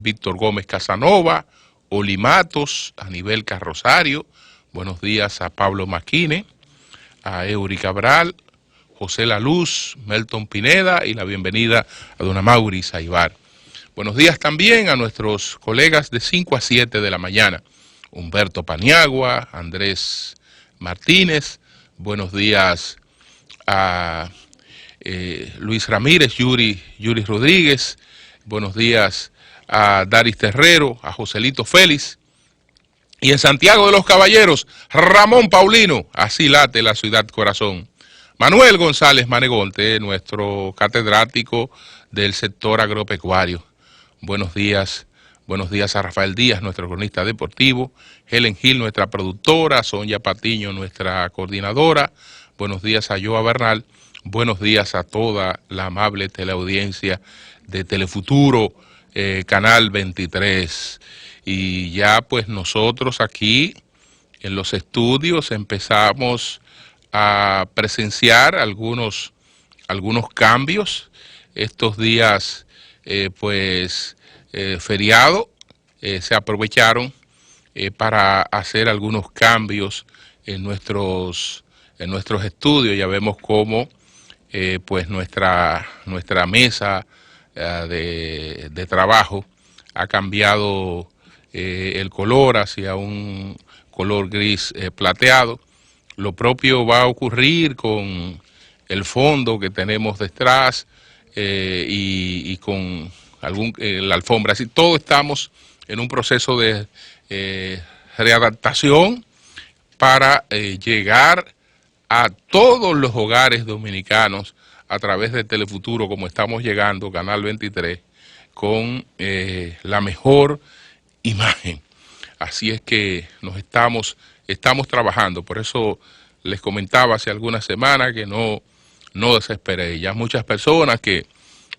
Víctor Gómez Casanova, Oli Matos, Anibel Carrosario, buenos días a Pablo Maquine, a Eury Cabral, José La Luz, Melton Pineda y la bienvenida a don Amaury Saibar. Buenos días también a nuestros colegas de 5 a 7 de la mañana, Humberto Paniagua, Andrés Martínez, buenos días a Luis Ramírez, Yuri Rodríguez, buenos días a Daris Terrero, a Joselito Félix, y en Santiago de los Caballeros, Ramón Paulino, así late la ciudad corazón. Manuel González Manegonte, nuestro catedrático del sector agropecuario. Buenos días a Rafael Díaz, nuestro cronista deportivo, Helen Gil, nuestra productora, Sonia Patiño, nuestra coordinadora, buenos días a Joa Bernal, buenos días a toda la amable teleaudiencia de Telefuturo, Canal 23. Y ya pues nosotros aquí en los estudios empezamos a presenciar algunos cambios. Estos días feriado se aprovecharon para hacer algunos cambios en nuestros estudios. Ya vemos cómo pues nuestra mesa de trabajo ha cambiado el color hacia un color gris plateado. Lo propio va a ocurrir con el fondo que tenemos detrás y con la alfombra. Así todos estamos en un proceso de readaptación para llegar a todos los hogares dominicanos a través de Telefuturo, como estamos llegando, Canal 23, con la mejor imagen. Así es que estamos trabajando. Por eso les comentaba hace algunas semanas que no desesperé. Ya muchas personas que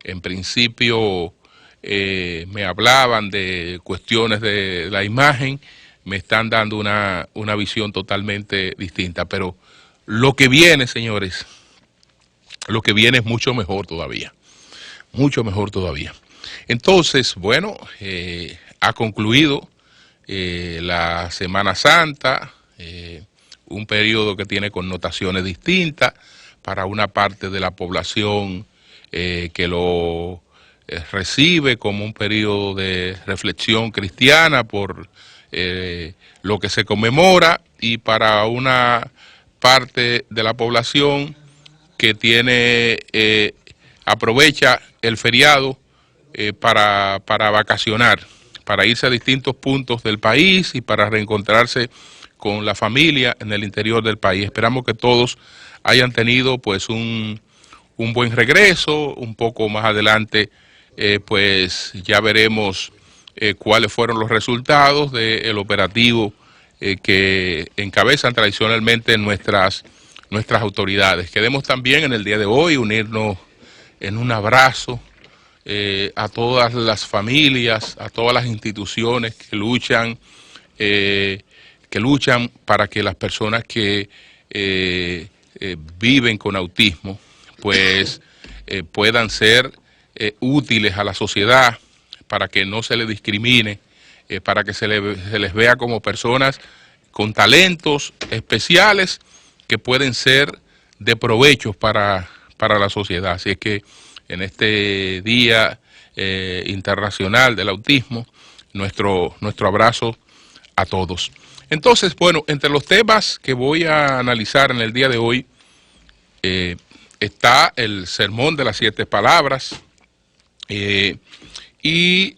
en principio me hablaban de cuestiones de la imagen, me están dando una visión totalmente distinta. Pero lo que viene, señores, lo que viene es mucho mejor todavía. Mucho mejor todavía. Entonces, bueno, ha concluido la Semana Santa, un periodo que tiene connotaciones distintas para una parte de la población que lo recibe como un periodo de reflexión cristiana por lo que se conmemora, y para una parte de la población que aprovecha el feriado para vacacionar, para irse a distintos puntos del país y para reencontrarse con la familia en el interior del país. Esperamos que todos hayan tenido pues un buen regreso. Un poco más adelante pues ya veremos cuáles fueron los resultados del operativo que encabezan tradicionalmente nuestras autoridades. Queremos también en el día de hoy unirnos en un abrazo a todas las familias, a todas las instituciones que luchan para que las personas que viven con autismo pues puedan ser útiles a la sociedad, para que no se les discrimine, para que se les vea como personas con talentos especiales que pueden ser de provecho para la sociedad. Así es que en este Día Internacional del Autismo, nuestro abrazo a todos. Entonces, bueno, entre los temas que voy a analizar en el día de hoy está el sermón de las 7 palabras, y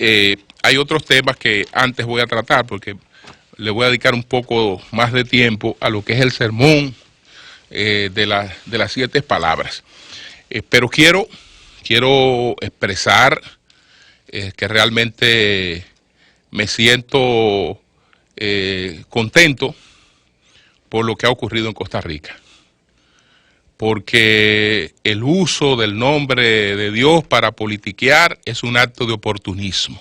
hay otros temas que antes voy a tratar porque le voy a dedicar un poco más de tiempo a lo que es el sermón de las 7 palabras. Pero quiero expresar que realmente me siento contento por lo que ha ocurrido en Costa Rica, porque el uso del nombre de Dios para politiquear es un acto de oportunismo.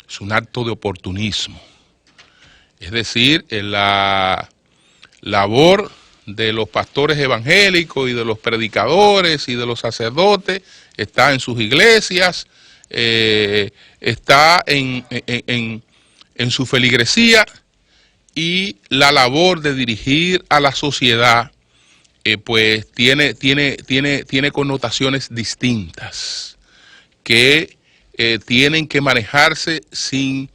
Es un acto de oportunismo. Es decir, la labor de los pastores evangélicos y de los predicadores y de los sacerdotes está en sus iglesias, está en su feligresía, y la labor de dirigir a la sociedad pues tiene connotaciones distintas que tienen que manejarse sin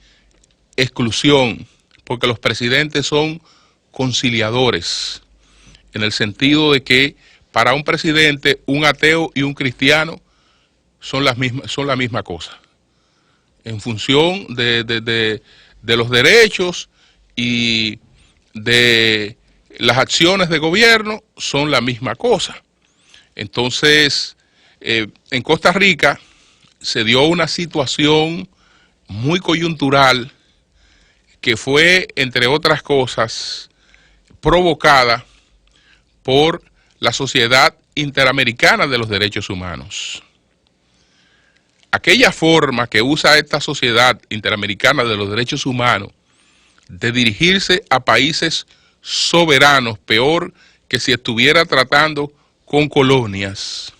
exclusión, porque los presidentes son conciliadores, en el sentido de que para un presidente un ateo y un cristiano son la misma cosa, en función de los derechos y de las acciones de gobierno, son la misma cosa. Entonces, en Costa Rica se dio una situación muy coyuntural que fue, entre otras cosas, provocada por la Sociedad Interamericana de los Derechos Humanos. Aquella forma que usa esta Sociedad Interamericana de los Derechos Humanos de dirigirse a países soberanos, peor que si estuviera tratando con colonias,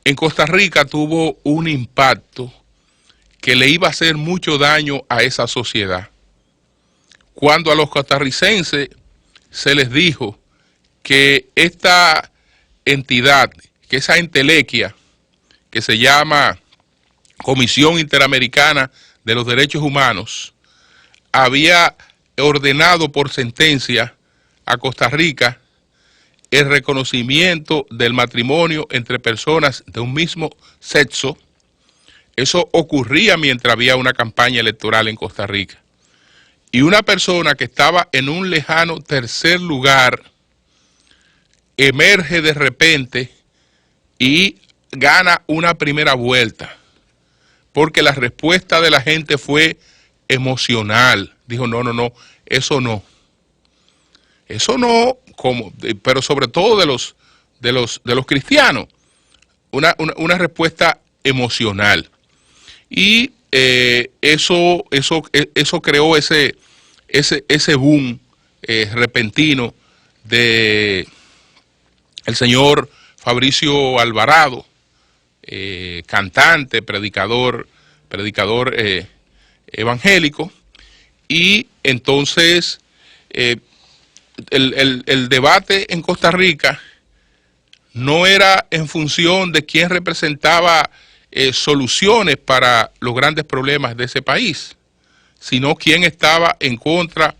en Costa Rica tuvo un impacto que le iba a hacer mucho daño a esa sociedad. Cuando a los costarricenses se les dijo que esta entidad, que esa entelequia que se llama Comisión Interamericana de los Derechos Humanos, había ordenado por sentencia a Costa Rica el reconocimiento del matrimonio entre personas de un mismo sexo. Eso ocurría mientras había una campaña electoral en Costa Rica. Y una persona que estaba en un lejano tercer lugar emerge de repente y gana una primera vuelta, porque la respuesta de la gente fue emocional. Dijo, no, eso no, pero sobre todo de los cristianos, una respuesta emocional. Y eso creó ese boom repentino de el señor Fabricio Alvarado, cantante, predicador evangélico. Y entonces el debate en Costa Rica no era en función de quién representaba soluciones para los grandes problemas de ese país, sino quién estaba en contra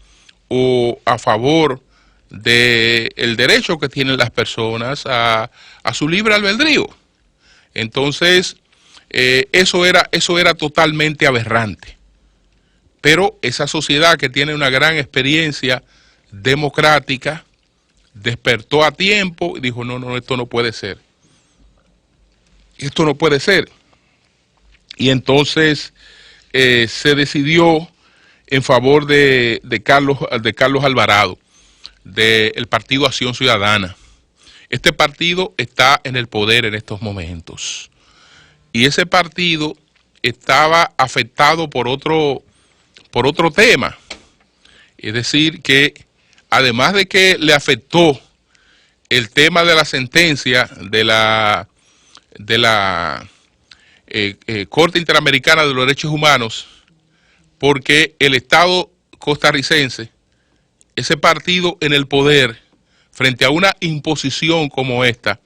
o a favor del derecho que tienen las personas a su libre albedrío. Entonces, eso era totalmente aberrante. Pero esa sociedad, que tiene una gran experiencia democrática, despertó a tiempo y dijo, no, esto no puede ser. Esto no puede ser. Y entonces se decidió en favor de Carlos Alvarado, del Partido Acción Ciudadana. Este partido está en el poder en estos momentos. Y ese partido estaba afectado por otro tema. Es decir, que además de que le afectó el tema de la sentencia de la Corte Interamericana de los Derechos Humanos, porque el Estado costarricense, ese partido en el poder, frente a una imposición como esta,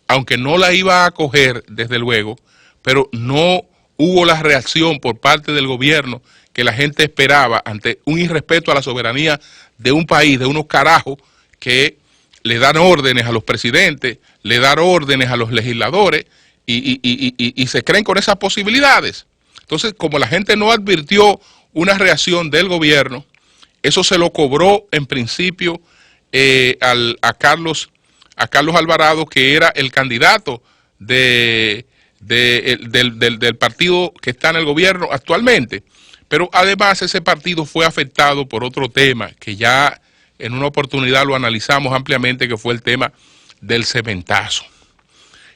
aunque no la iba a acoger desde luego, pero no hubo la reacción por parte del gobierno que la gente esperaba ante un irrespeto a la soberanía de un país, de unos carajos que le dan órdenes a los presidentes, le dan órdenes a los legisladores y se creen con esas posibilidades. Entonces, como la gente no advirtió una reacción del gobierno, eso se lo cobró en principio a Carlos Alvarado, que era el candidato del partido que está en el gobierno actualmente. Pero además ese partido fue afectado por otro tema que ya en una oportunidad lo analizamos ampliamente, que fue el tema del cementazo,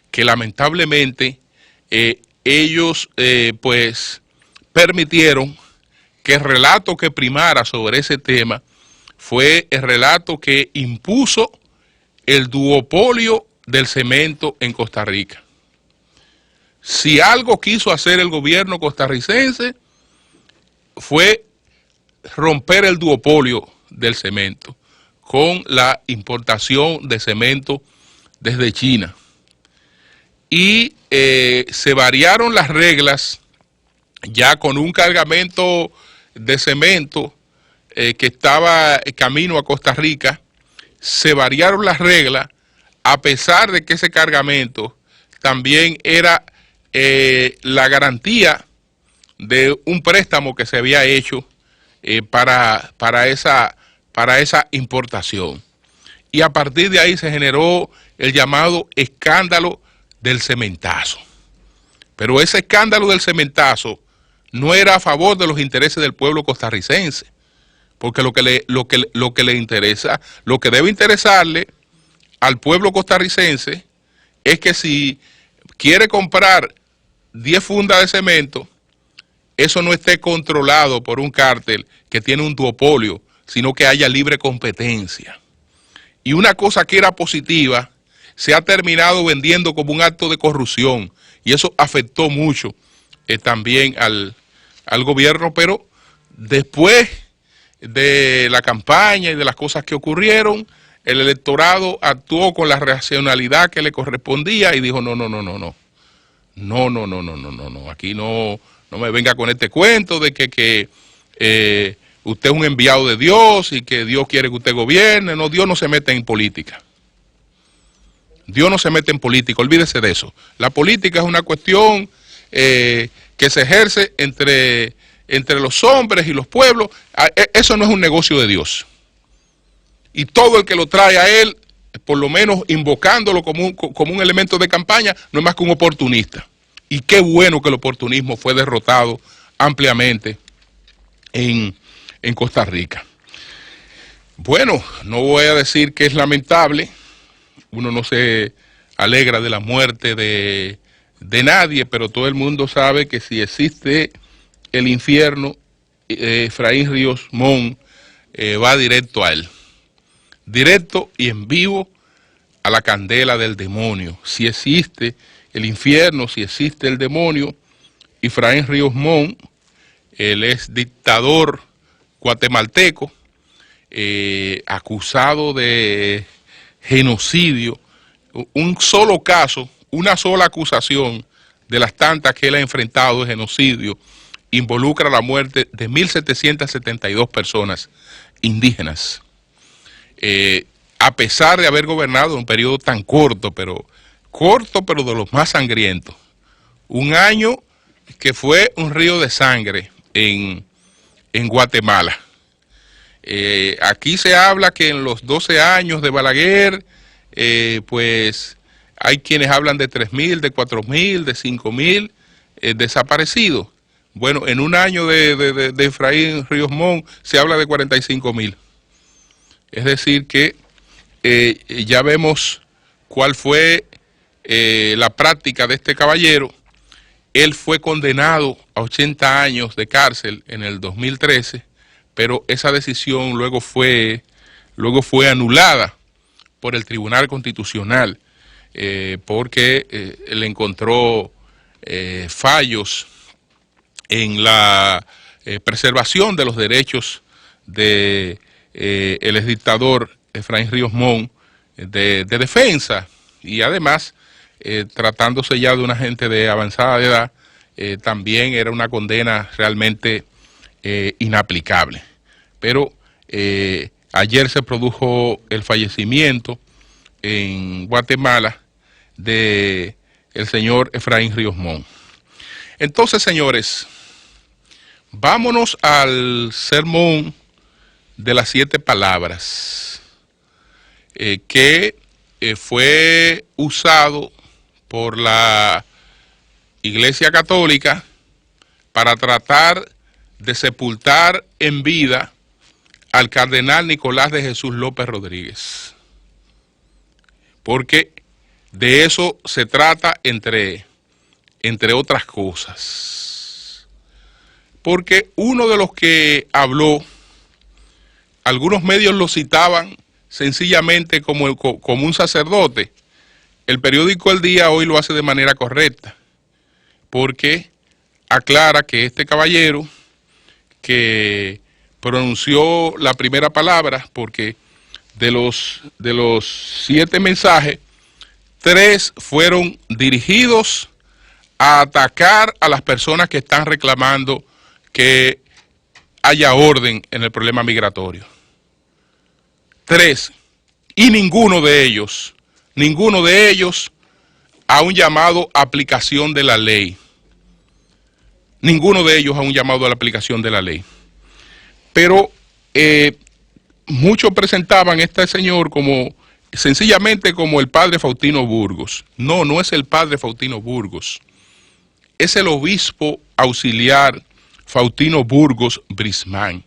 que lamentablemente ellos pues permitieron que el relato que primara sobre ese tema fue el relato que impuso el duopolio del cemento en Costa Rica. Si algo quiso hacer el gobierno costarricense fue romper el duopolio del cemento con la importación de cemento desde China. Y se variaron las reglas ya con un cargamento de cemento que estaba camino a Costa Rica. Se variaron las reglas a pesar de que ese cargamento también era la garantía de un préstamo que se había hecho para esa importación. Y a partir de ahí se generó el llamado escándalo del cementazo. Pero ese escándalo del cementazo no era a favor de los intereses del pueblo costarricense, porque lo que le interesa, lo que debe interesarle al pueblo costarricense es que si quiere comprar 10 fundas de cemento, eso no esté controlado por un cártel que tiene un duopolio, sino que haya libre competencia. Y una cosa que era positiva se ha terminado vendiendo como un acto de corrupción, y eso afectó mucho también al gobierno. Pero después de la campaña y de las cosas que ocurrieron, el electorado actuó con la racionalidad que le correspondía y dijo no, aquí no me venga con este cuento de que usted es un enviado de Dios y que Dios quiere que usted gobierne. No, Dios no se mete en política. Dios no se mete en política, olvídese de eso. La política es una cuestión que se ejerce entre los hombres y los pueblos. Eso no es un negocio de Dios. Y todo el que lo trae a él, por lo menos invocándolo como un elemento de campaña, no es más que un oportunista. Y qué bueno que el oportunismo fue derrotado ampliamente en Costa Rica. Bueno, no voy a decir que es lamentable. Uno no se alegra de la muerte de nadie, pero todo el mundo sabe que si existe el infierno, Efraín Ríos Mon va directo a él. Directo y en vivo a la candela del demonio. Si existe el infierno, si existe el demonio, Efraín Ríos Mon, él es dictador guatemalteco, acusado de genocidio. Un solo caso, una sola acusación de las tantas que él ha enfrentado de genocidio, involucra la muerte de 1.772 personas indígenas. A pesar de haber gobernado en un periodo tan corto, pero de los más sangrientos. Un año que fue un río de sangre en Guatemala. Aquí se habla que en los 12 años de Balaguer, pues hay quienes hablan de 3.000, de 4.000, de 5.000 desaparecidos. Bueno, en un año de Efraín Ríos Mon se habla de 45.000. Es decir que ya vemos cuál fue la práctica de este caballero. Él fue condenado a 80 años de cárcel en el 2013, pero esa decisión luego fue anulada por el Tribunal Constitucional, porque le encontró fallos en la preservación de los derechos de el exdictador Efraín Ríos Mon de defensa, y además tratándose ya de una gente de avanzada edad, también era una condena realmente inaplicable. Pero ayer se produjo el fallecimiento en Guatemala de el señor Efraín Ríos Mon. Entonces, señores, vámonos al sermón de las 7 palabras que fue usado por la Iglesia Católica para tratar de sepultar en vida al cardenal Nicolás de Jesús López Rodríguez, porque de eso se trata entre otras cosas. Porque uno de los que habló, algunos medios lo citaban sencillamente como un sacerdote. El periódico El Día hoy lo hace de manera correcta. porque aclara que este caballero que pronunció la primera palabra, porque de los 7 mensajes, 3 fueron dirigidos a atacar a las personas que están reclamando que haya orden en el problema migratorio. 3. Y ninguno de ellos a un llamado a aplicación de la ley. Ninguno de ellos a un llamado a la aplicación de la ley. Pero muchos presentaban a este señor como sencillamente como el padre Faustino Burgos. No, no es el padre Faustino Burgos. Es el obispo auxiliar Faustino Burgos Brismán,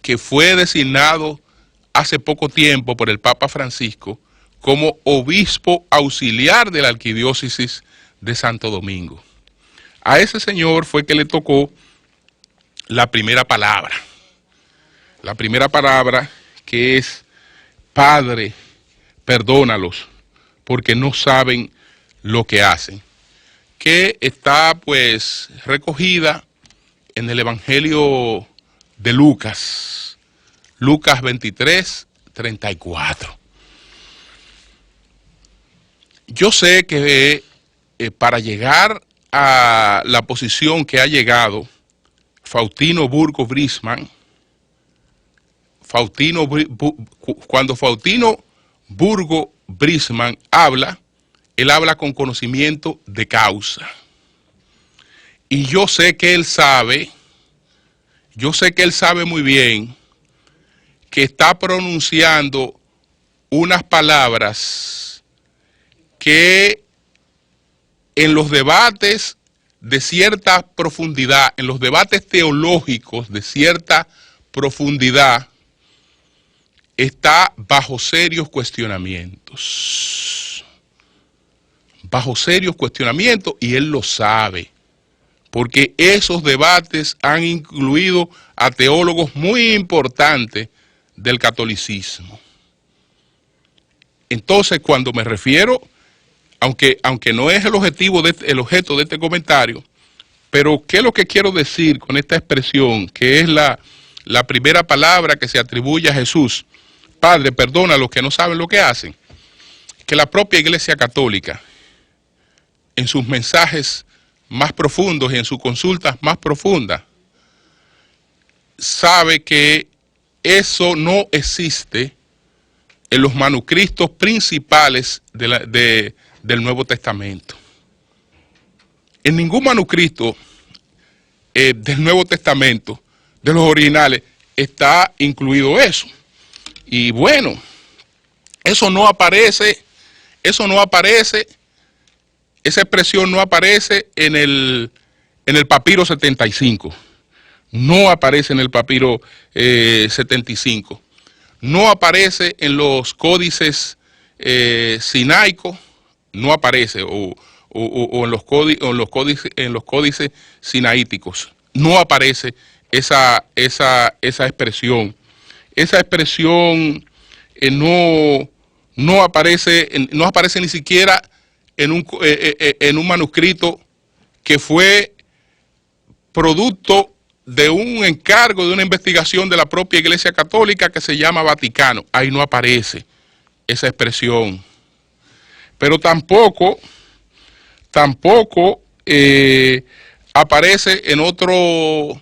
que fue designado hace poco tiempo por el Papa Francisco como obispo auxiliar de la arquidiócesis de Santo Domingo. A ese señor fue que le tocó la primera palabra. La primera palabra, que es: Padre, perdónalos, porque no saben lo que hacen. Que está pues recogida en el Evangelio de Lucas, Lucas 23, 34. Yo sé que para llegar a la posición que ha llegado Faustino Burgos Brismán, cuando Faustino Burgos Brismán habla, él habla con conocimiento de causa. Y yo sé que él sabe muy bien que está pronunciando unas palabras que en los debates de cierta profundidad, en los debates teológicos de cierta profundidad, está bajo serios cuestionamientos. Bajo serios cuestionamientos, y él lo sabe, porque esos debates han incluido a teólogos muy importantes del catolicismo. Entonces, cuando me refiero, aunque no es el objeto de este comentario, pero ¿qué es lo que quiero decir con esta expresión, que es la primera palabra que se atribuye a Jesús? Padre, perdona a los que no saben lo que hacen. Que la propia Iglesia Católica, en sus mensajes más profundos y en sus consultas más profundas, sabe que eso no existe en los manuscritos principales del Nuevo Testamento. En ningún manuscrito del Nuevo Testamento, de los originales, está incluido eso. Y bueno, esa expresión no aparece en el papiro 75. No aparece en el papiro 75. No aparece en los códices sinaicos, no aparece, o en los códices sinaíticos. No aparece esa expresión. Esa expresión no aparece ni siquiera en un manuscrito que fue producto de un encargo, de una investigación de la propia Iglesia Católica que se llama Vaticano. Ahí no aparece esa expresión. Pero tampoco aparece en otro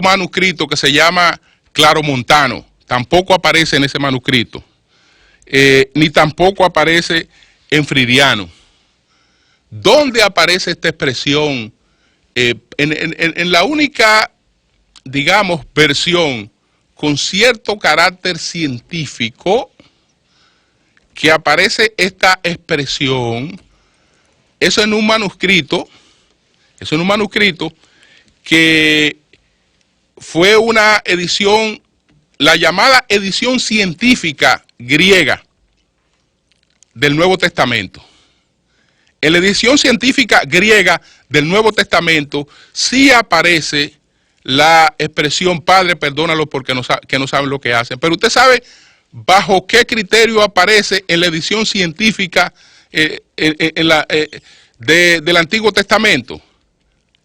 manuscrito que se llama Claromontano. Tampoco aparece en ese manuscrito. Ni tampoco aparece en Fridiano. ¿Dónde aparece esta expresión? En la única, digamos, versión con cierto carácter científico que aparece esta expresión, eso en un manuscrito que fue una edición, la llamada edición científica griega del Nuevo Testamento. En la edición científica griega del Nuevo Testamento sí aparece la expresión Padre, perdónalos porque no saben lo que hacen. Pero usted sabe bajo qué criterio aparece en la edición científica del Antiguo Testamento,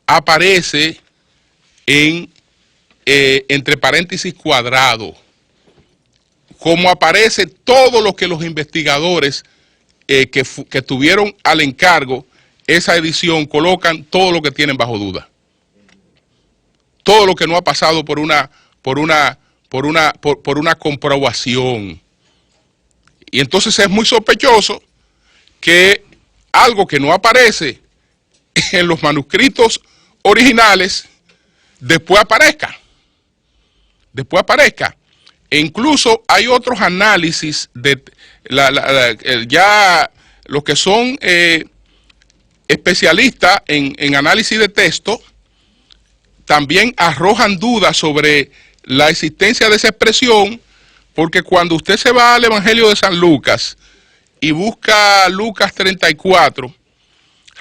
aparece entre paréntesis cuadrado, como aparece todo lo que los investigadores que tuvieron al encargo esa edición colocan, todo lo que tienen bajo duda, todo lo que no ha pasado por una comprobación. Y entonces es muy sospechoso que algo que no aparece en los manuscritos originales después aparezca. E incluso hay otros análisis de ya los que son especialistas en análisis de texto también arrojan dudas sobre la existencia de esa expresión, porque cuando usted se va al Evangelio de San Lucas y busca Lucas 34,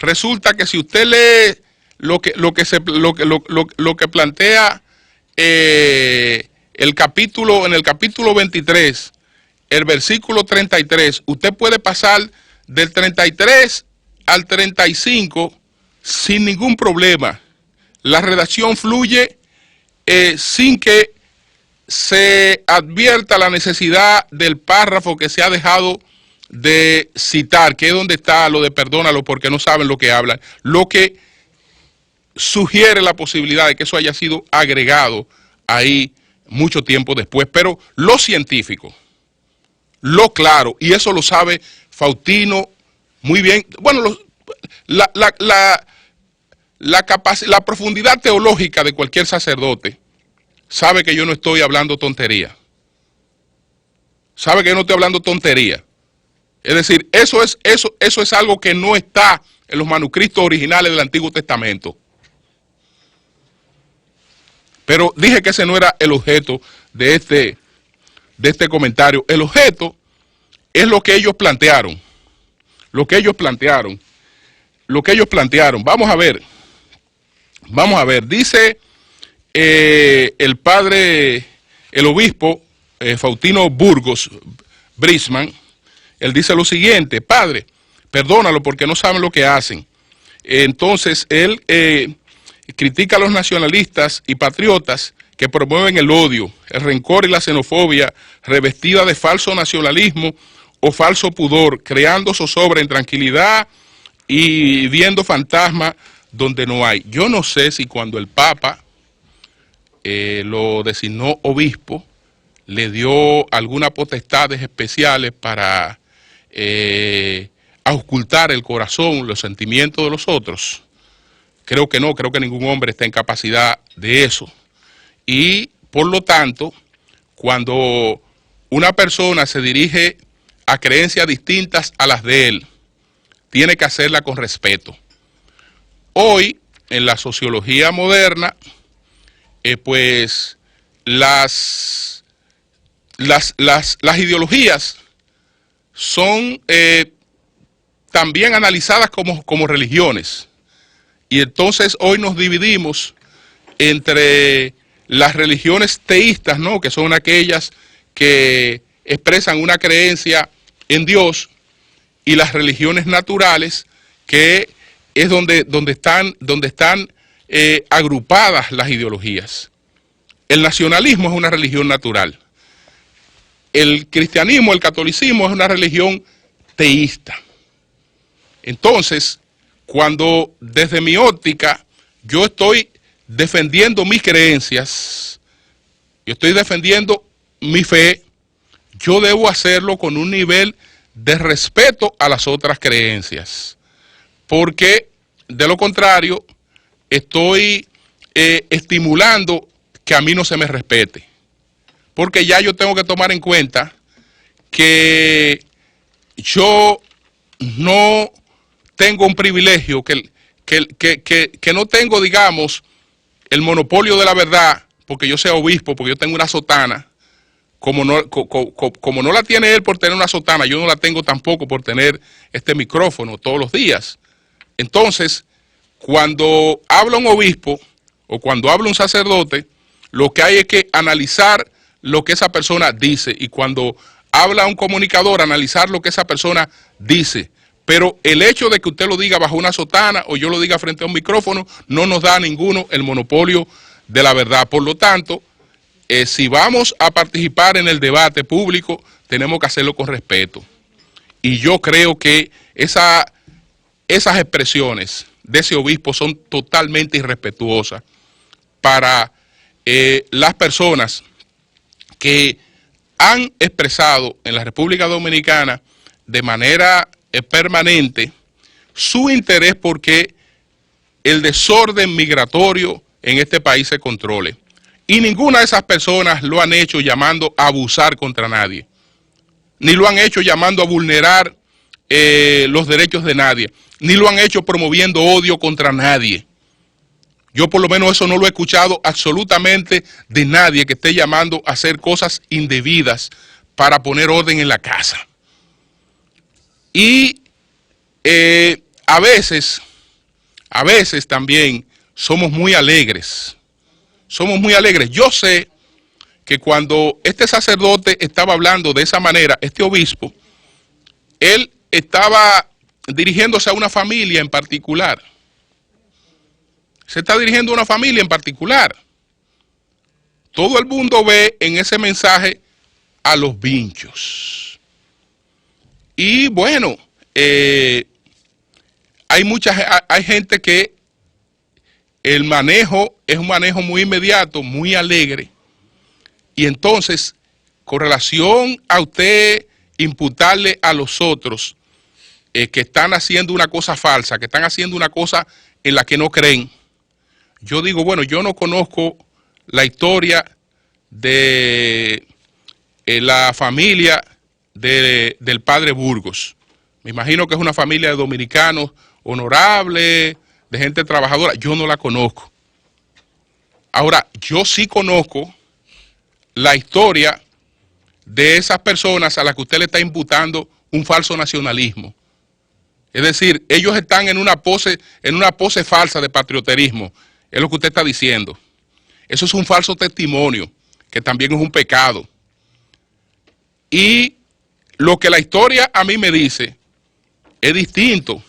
resulta que si usted lee lo que plantea en el capítulo 23, el versículo 33, usted puede pasar del 33 al 35 sin ningún problema. La redacción fluye sin que se advierta la necesidad del párrafo que se ha dejado de citar, que es donde está lo de perdónalo porque no saben lo que hablan, lo que sugiere la posibilidad de que eso haya sido agregado ahí mucho tiempo después. Pero lo científico, lo claro, y eso lo sabe Faustino muy bien, bueno, la profundidad teológica de cualquier sacerdote sabe que yo no estoy hablando tontería. Sabe que yo no estoy hablando tontería. Es decir, eso es algo que no está en los manuscritos originales del Antiguo Testamento. Pero dije que ese no era el objeto de este comentario. El objeto es lo que ellos plantearon. Vamos a ver, dice el obispo Faustino Burgos Brisman, él dice lo siguiente: Padre, perdónalo porque no saben lo que hacen. Entonces él critica a los nacionalistas y patriotas que promueven el odio, el rencor y la xenofobia revestida de falso nacionalismo o falso pudor, creando zozobra, intranquilidad y viendo fantasmas donde no hay. Yo no sé si cuando el Papa lo designó obispo, le dio algunas potestades especiales para auscultar el corazón, los sentimientos de los otros. Creo que no, creo que ningún hombre está en capacidad de eso. Y por lo tanto, cuando una persona se dirige a creencias distintas a las de él, tiene que hacerla con respeto. Hoy, en la sociología moderna, pues las ideologías son también analizadas como religiones. Y entonces hoy nos dividimos entre las religiones teístas, ¿no?, que son aquellas que expresan una creencia en Dios, y las religiones naturales, que es donde están agrupadas las ideologías. El nacionalismo es una religión natural. El cristianismo, el catolicismo es una religión teísta. Entonces, cuando desde mi óptica yo estoy defendiendo mis creencias, yo estoy defendiendo mi fe, yo debo hacerlo con un nivel de respeto a las otras creencias, porque de lo contrario estoy estimulando que a mí no se me respete, porque ya yo tengo que tomar en cuenta que yo no tengo un privilegio, que no tengo, digamos, el monopolio de la verdad, porque yo sea obispo, porque yo tengo una sotana. Como no la tiene él por tener una sotana, yo no la tengo tampoco por tener este micrófono todos los días. Entonces, cuando habla un obispo o cuando habla un sacerdote, lo que hay es que analizar lo que esa persona dice, y cuando habla un comunicador, analizar lo que esa persona dice, Pero el hecho de que usted lo diga bajo una sotana o yo lo diga frente a un micrófono no nos da a ninguno el monopolio de la verdad. Por lo tanto, si vamos a participar en el debate público, tenemos que hacerlo con respeto. Y yo creo que esas expresiones de ese obispo son totalmente irrespetuosas para las personas que han expresado en la República Dominicana de manera permanente su interés porque el desorden migratorio en este país se controle. Y ninguna de esas personas lo han hecho llamando a abusar contra nadie, ni lo han hecho llamando a vulnerar los derechos de nadie, ni lo han hecho promoviendo odio contra nadie. Yo por lo menos eso no lo he escuchado absolutamente de nadie que esté llamando a hacer cosas indebidas para poner orden en la casa. Y a veces también somos muy alegres. Somos muy alegres. Yo sé que cuando este sacerdote estaba hablando de esa manera, este obispo, él estaba dirigiéndose a una familia en particular. Se está dirigiendo a una familia en particular. Todo el mundo ve en ese mensaje a los vinchos. Y bueno, hay gente que el manejo es un manejo muy inmediato, muy alegre. Y entonces, con relación a usted imputarle a los otros que están haciendo una cosa falsa, que están haciendo una cosa en la que no creen, yo digo, bueno, yo no conozco la historia de la familia del padre Burgos. Me imagino que es una familia de dominicanos honorables, de gente trabajadora. Yo no la conozco. Ahora, yo sí conozco la historia de esas personas a las que usted le está imputando un falso nacionalismo. Es decir, ellos están en una pose falsa de patrioterismo. Es lo que usted está diciendo. Eso es un falso testimonio, que también es un pecado. Y lo que la historia a mí me dice es distinto.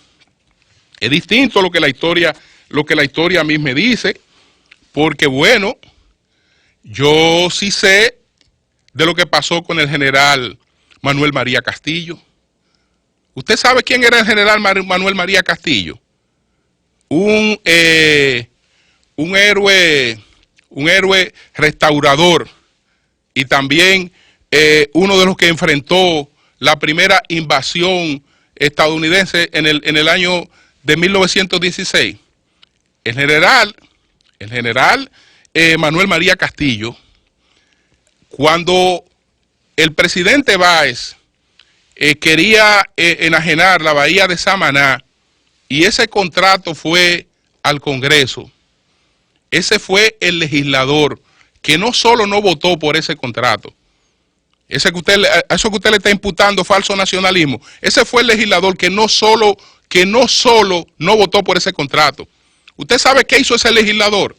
Es distinto lo que la historia a mí me dice, porque bueno, yo sí sé de lo que pasó con el general Manuel María Castillo. ¿Usted sabe quién era el general Manuel María Castillo? Un héroe restaurador y también uno de los que enfrentó la primera invasión estadounidense en el año de 1916. El general Manuel María Castillo, cuando el presidente Báez quería enajenar la bahía de Samaná y ese contrato fue al Congreso, ese fue el legislador que no solo no votó por ese contrato, eso que usted le está imputando falso nacionalismo, ese fue el legislador que no solo no votó por ese contrato. ¿Usted sabe qué hizo ese legislador?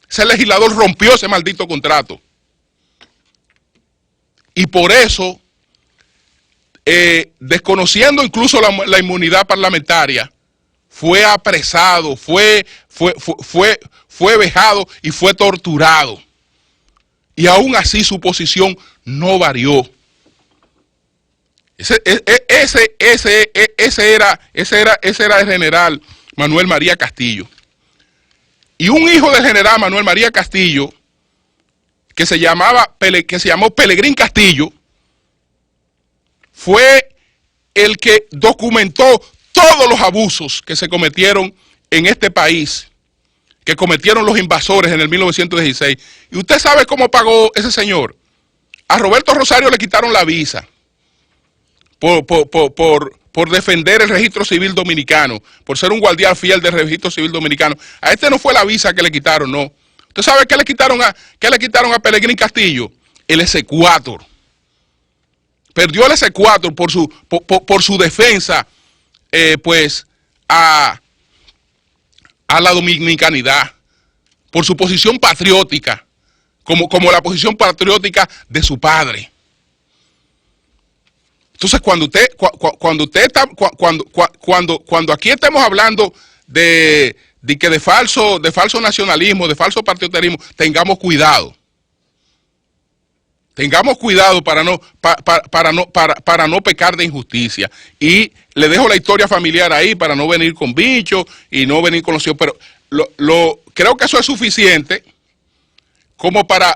Ese legislador rompió ese maldito contrato. Y por eso, desconociendo incluso la inmunidad parlamentaria, fue apresado, fue vejado y fue torturado. Y aún así su posición no varió. Ese era el general Manuel María Castillo. Y un hijo del general Manuel María Castillo, que se llamó Pelegrín Castillo, fue el que documentó todos los abusos que se cometieron en este país, que cometieron los invasores en el 1916. ¿Y usted sabe cómo pagó ese señor? A Roberto Rosario le quitaron la visa por defender el registro civil dominicano, por ser un guardián fiel del registro civil dominicano. A este no fue la visa que le quitaron, no. ¿Usted sabe qué le quitaron a Pelegrín Castillo? El exequatur. Perdió el exequatur por su defensa, a la dominicanidad, por su posición patriótica, como la posición patriótica de su padre. Entonces, cuando aquí estemos hablando de falso nacionalismo, de falso patrioterismo, tengamos cuidado. Tengamos cuidado para no pecar de injusticia. Y le dejo la historia familiar ahí para no venir con bichos y no venir con los hijos. Pero creo que eso es suficiente como para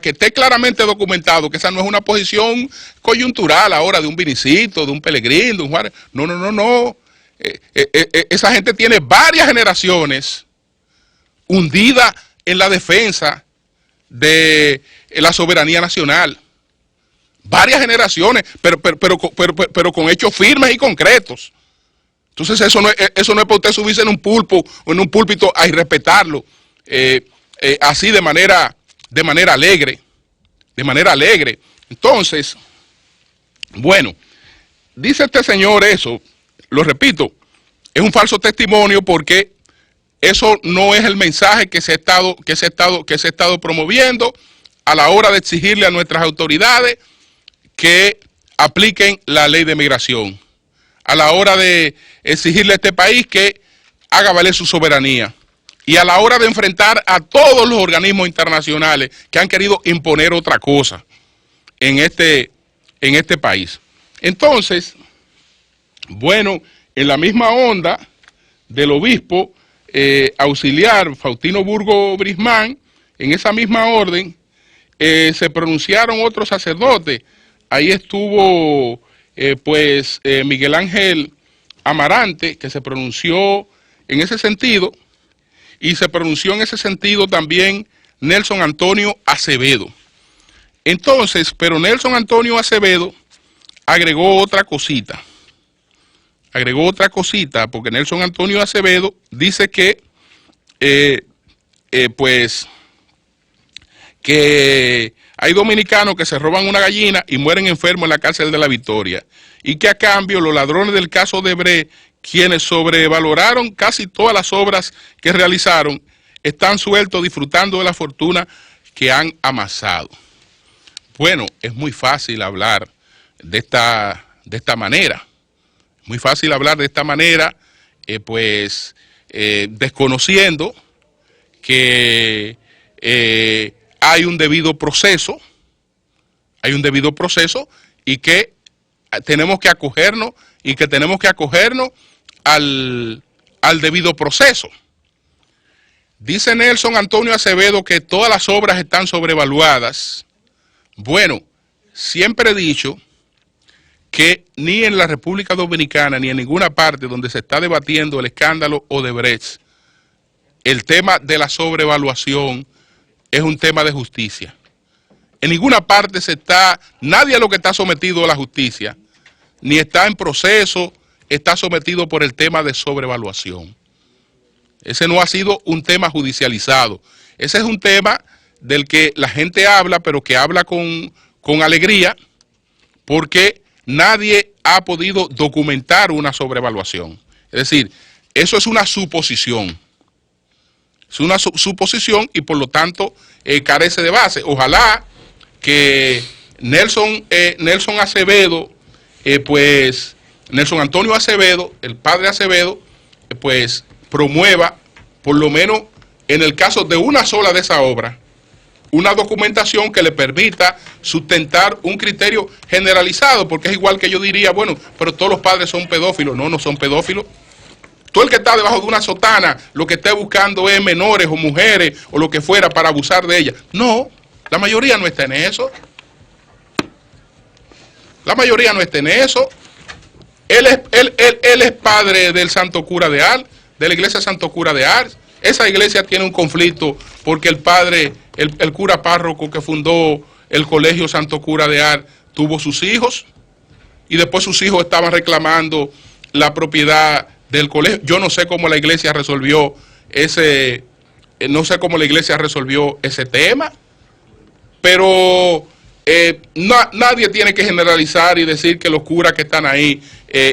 que esté claramente documentado que esa no es una posición coyuntural ahora de un Vinicito, de un Pelegrín, de un Juárez. No. Esa gente tiene varias generaciones hundida en la defensa de la soberanía nacional. Varias generaciones, pero con hechos firmes y concretos. Entonces eso no es para usted subirse en un púlpito a irrespetarlo, así de manera alegre. Entonces, bueno, dice este señor eso, lo repito, es un falso testimonio porque eso no es el mensaje que se ha estado promoviendo a la hora de exigirle a nuestras autoridades que apliquen la ley de migración, a la hora de exigirle a este país que haga valer su soberanía y a la hora de enfrentar a todos los organismos internacionales que han querido imponer otra cosa en este país. Entonces, bueno, en la misma onda del obispo auxiliar Faustino Burgo Brismán, en esa misma orden, se pronunciaron otros sacerdotes. Ahí estuvo Miguel Ángel Amarante, que se pronunció en ese sentido, y se pronunció en ese sentido también Nelson Antonio Acevedo. Entonces, pero Nelson Antonio Acevedo agregó otra cosita, porque Nelson Antonio Acevedo dice que que hay dominicanos que se roban una gallina y mueren enfermos en la cárcel de La Victoria, y que a cambio los ladrones del caso Odebrecht, quienes sobrevaloraron casi todas las obras que realizaron, están sueltos disfrutando de la fortuna que han amasado. Bueno, es muy fácil hablar de esta manera, desconociendo que hay un debido proceso, y que tenemos que acogernos al debido proceso. Dice Nelson Antonio Acevedo que todas las obras están sobrevaluadas. Bueno, siempre he dicho que ni en la República Dominicana ni en ninguna parte donde se está debatiendo el escándalo Odebrecht, el tema de la sobrevaluación es un tema de justicia. En ninguna parte nadie a lo que está sometido a la justicia, ni está en proceso, está sometido por el tema de sobrevaluación. Ese no ha sido un tema judicializado. Ese es un tema del que la gente habla, pero que habla con alegría, porque nadie ha podido documentar una sobrevaluación. Es decir, eso es una suposición. Es una suposición y por lo tanto carece de base. Ojalá que Nelson Acevedo, Nelson Antonio Acevedo, el padre Acevedo, promueva, por lo menos en el caso de una sola de esas obras, una documentación que le permita sustentar un criterio generalizado, porque es igual que yo diría, bueno, pero todos los padres son pedófilos. No son pedófilos. Todo el que está debajo de una sotana, lo que esté buscando es menores o mujeres o lo que fuera para abusar de ellas. No, la mayoría no está en eso. Él es padre del Santo Cura de Ars, de la iglesia Santo Cura de Ars. Esa iglesia tiene un conflicto porque el padre, el cura párroco que fundó el colegio Santo Cura de Ars, tuvo sus hijos y después sus hijos estaban reclamando la propiedad del colegio. Yo no sé cómo la iglesia resolvió ese tema, pero nadie tiene que generalizar y decir que los curas que están ahí,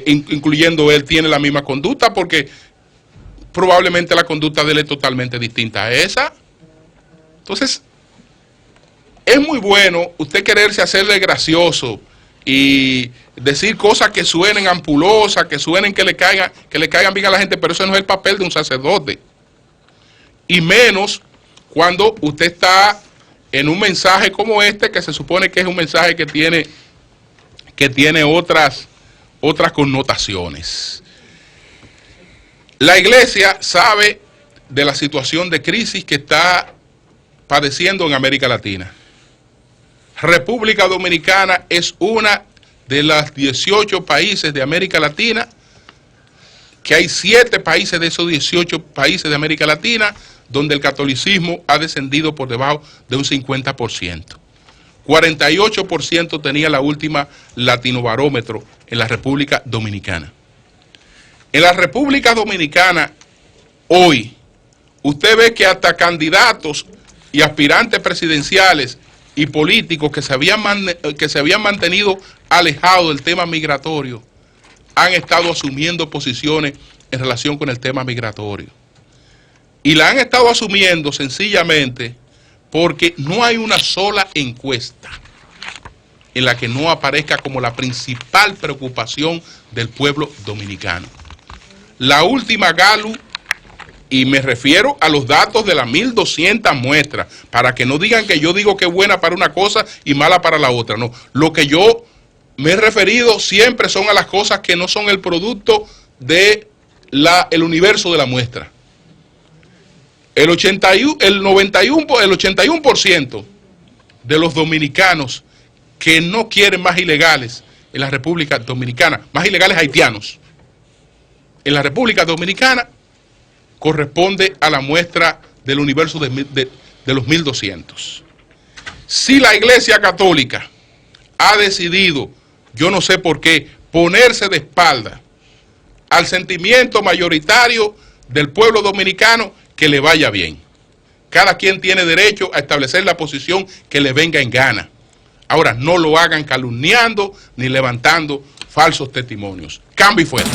incluyendo él, tienen la misma conducta, porque probablemente la conducta de él es totalmente distinta a esa. Entonces, es muy bueno usted quererse hacerle gracioso y decir cosas que suenen ampulosas, que suenen que le caigan bien a la gente, pero eso no es el papel de un sacerdote. Y menos cuando usted está en un mensaje como este, que se supone que es un mensaje que tiene otras connotaciones. La iglesia sabe de la situación de crisis que está padeciendo en América Latina. República Dominicana es una de las 18 países de América Latina, que hay 7 países de esos 18 países de América Latina donde el catolicismo ha descendido por debajo de un 50%. 48% tenía la última Latinobarómetro en la República Dominicana. En la República Dominicana, hoy, usted ve que hasta candidatos y aspirantes presidenciales y políticos que se habían mantenido alejados del tema migratorio han estado asumiendo posiciones en relación con el tema migratorio. Y la han estado asumiendo sencillamente porque no hay una sola encuesta en la que no aparezca como la principal preocupación del pueblo dominicano. La última Gallup, y me refiero a los datos de las 1.200 muestras, para que no digan que yo digo que es buena para una cosa y mala para la otra. No, lo que yo me he referido siempre son a las cosas que no son el producto del universo de la muestra. El 81% de los dominicanos que no quieren más ilegales en la República Dominicana, más ilegales haitianos, en la República Dominicana, corresponde a la muestra del universo de los 1.200. Si la Iglesia Católica ha decidido, yo no sé por qué, ponerse de espalda al sentimiento mayoritario del pueblo dominicano, que le vaya bien. Cada quien tiene derecho a establecer la posición que le venga en gana. Ahora, no lo hagan calumniando ni levantando falsos testimonios. Cambio y fuera.